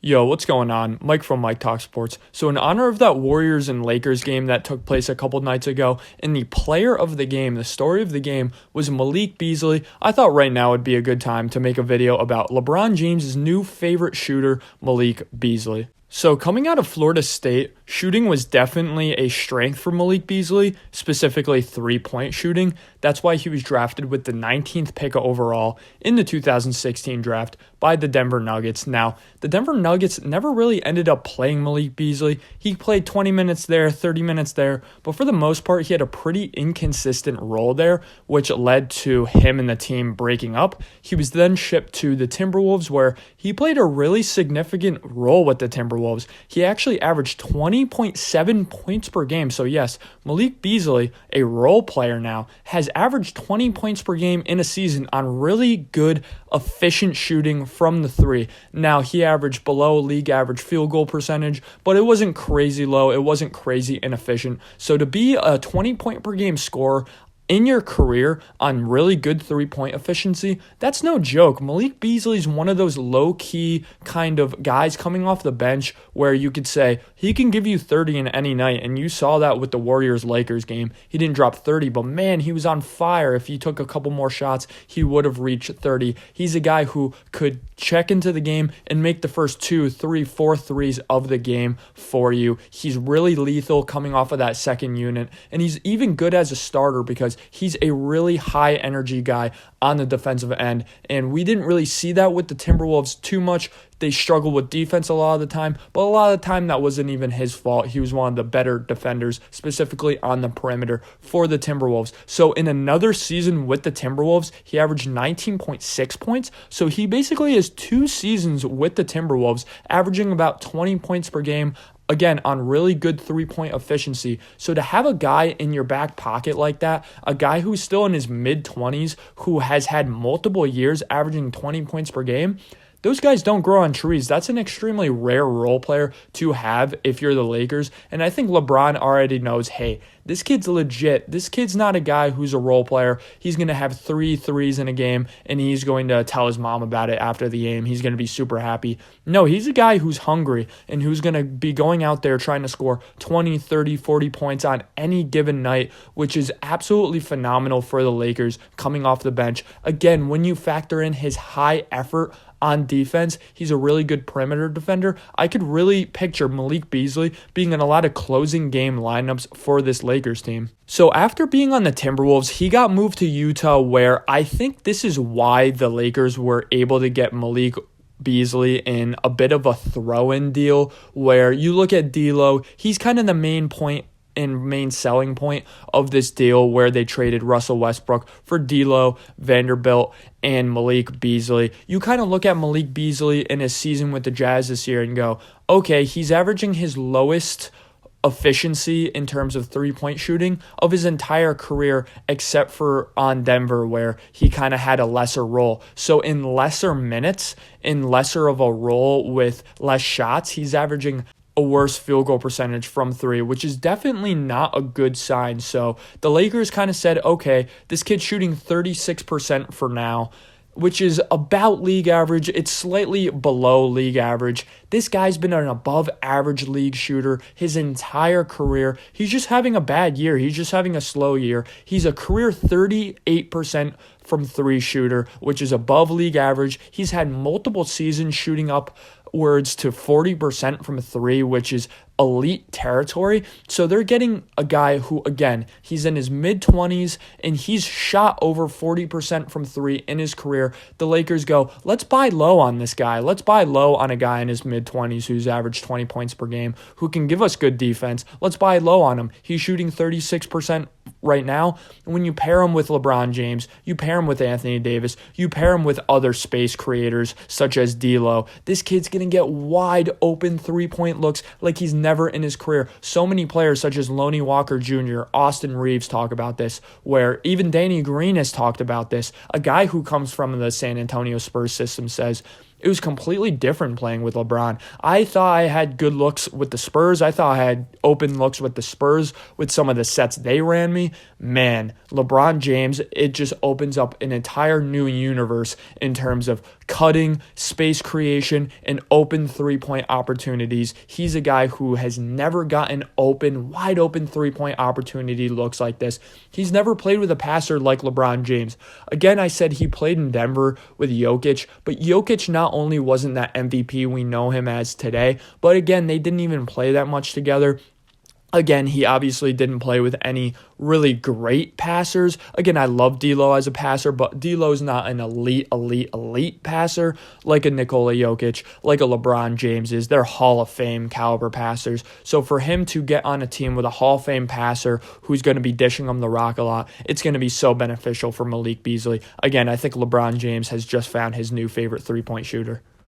Yo, what's going on? Mike from Mike Talk Sports. So in honor of that Warriors and Lakers game that took place a couple nights ago, and the player of the game, the story of the game, was Malik Beasley, I thought right now would be a good time to make a video about LeBron James' new favorite shooter, Malik Beasley. So coming out of Florida State, shooting was definitely a strength for Malik Beasley, specifically three-point shooting. That's why he was drafted with the 19th pick overall in the 2016 draft by the Denver Nuggets. Now, the Denver Nuggets never really ended up playing Malik Beasley. He played 20 minutes there, 30 minutes there, but for the most part, he had a pretty inconsistent role there, which led to him and the team breaking up. He was then shipped to the Timberwolves, where he played a really significant role with the Timberwolves. He actually averaged 20.7 points per game. So yes, Malik Beasley, a role player now, has averaged 20 points per game in a season on really good, efficient shooting from the three. Now, he averaged below league average field goal percentage, but it wasn't crazy low. It wasn't crazy inefficient. So to be a 20 point per game scorer in your career on really good three-point efficiency, that's no joke. Malik Beasley's one of those low-key kind of guys coming off the bench where you could say he can give you 30 in any night, and you saw that with the Warriors-Lakers game. He didn't drop 30, but man, he was on fire. If he took a couple more shots, he would have reached 30. He's a guy who could check into the game and make the first 2, 3, 4 threes of the game for you. He's really lethal coming off of that second unit, and he's even good as a starter because he's a really high energy guy on the defensive end, and we didn't really see that with the Timberwolves too much. They struggled with defense a lot of the time, but a lot of the time that wasn't even his fault. He was one of the better defenders, specifically on the perimeter for the Timberwolves. So in another season with the Timberwolves, he averaged 19.6 points. So he basically has 2 seasons with the Timberwolves, averaging about 20 points per game, again, on really good three-point efficiency. So to have a guy in your back pocket like that, a guy who's still in his mid-20s, who has had multiple years averaging 20 points per game, those guys don't grow on trees. That's an extremely rare role player to have if you're the Lakers. And I think LeBron already knows, hey, this kid's legit. This kid's not a guy who's a role player. He's going to have 3 threes in a game, and he's going to tell his mom about it after the game. He's going to be super happy. No, he's a guy who's hungry and who's going to be going out there trying to score 20, 30, 40 points on any given night, which is absolutely phenomenal for the Lakers coming off the bench. Again, when you factor in his high effort on defense, he's a really good perimeter defender. I could really picture Malik Beasley being in a lot of closing game lineups for this Lakers team. So after being on the Timberwolves, he got moved to Utah, where I think this is why the Lakers were able to get Malik Beasley in a bit of a throw-in deal, where you look at D'Lo, he's kind of the main point and main selling point of this deal, where they traded Russell Westbrook for D'Lo, Vanderbilt, and Malik Beasley. You kind of look at Malik Beasley in his season with the Jazz this year and go, okay, he's averaging his lowest efficiency in terms of three-point shooting of his entire career, except for on Denver, where he kind of had a lesser role. So in lesser minutes, in lesser of a role with less shots, he's averaging a worse field goal percentage from 3, which is definitely not a good sign. So the Lakers kind of said, okay, this kid's shooting 36% for now, which is about league average. It's slightly below league average. This guy's been an above average league shooter his entire career. He's just having a bad year. He's just having a slow year. He's a career 38% from 3 shooter, which is above league average. He's had multiple seasons shooting upwards to 40% from 3, which is elite territory. So they're getting a guy who, again, he's in his mid-20s and he's shot over 40% from 3 in his career. The Lakers go, let's buy low on this guy. Let's buy low on a guy in his mid-20s who's averaged 20 points per game, who can give us good defense. Let's buy low on him. He's shooting 36% right now. And when you pair him with LeBron James, you pair him with Anthony Davis, you pair him with other space creators such as D'Lo, this kid's going to get wide open three-point looks like he's never in his career. So many players such as Lonnie Walker Jr., Austin Reeves talk about this, where even Danny Green has talked about this. A guy who comes from the San Antonio Spurs system says, it was completely different playing with LeBron. I thought I had good looks with the Spurs. I thought I had open looks with the Spurs with some of the sets they ran me. Man, LeBron James, it just opens up an entire new universe in terms of cutting, space creation, and open three-point opportunities. He's a guy who has never gotten wide open three-point opportunity looks like this. He's never played with a passer like LeBron James. Again, I said he played in Denver with Jokic, but Jokic not only wasn't that MVP we know him as today, but again, they didn't even play that much together. Again, he obviously didn't play with any really great passers. Again, I love D'Lo as a passer, but D'Lo's not an elite passer like a Nikola Jokic, like a LeBron James is. They're Hall of Fame caliber passers. So for him to get on a team with a Hall of Fame passer who's going to be dishing him the rock a lot, it's going to be so beneficial for Malik Beasley. Again, I think LeBron James has just found his new favorite three-point shooter.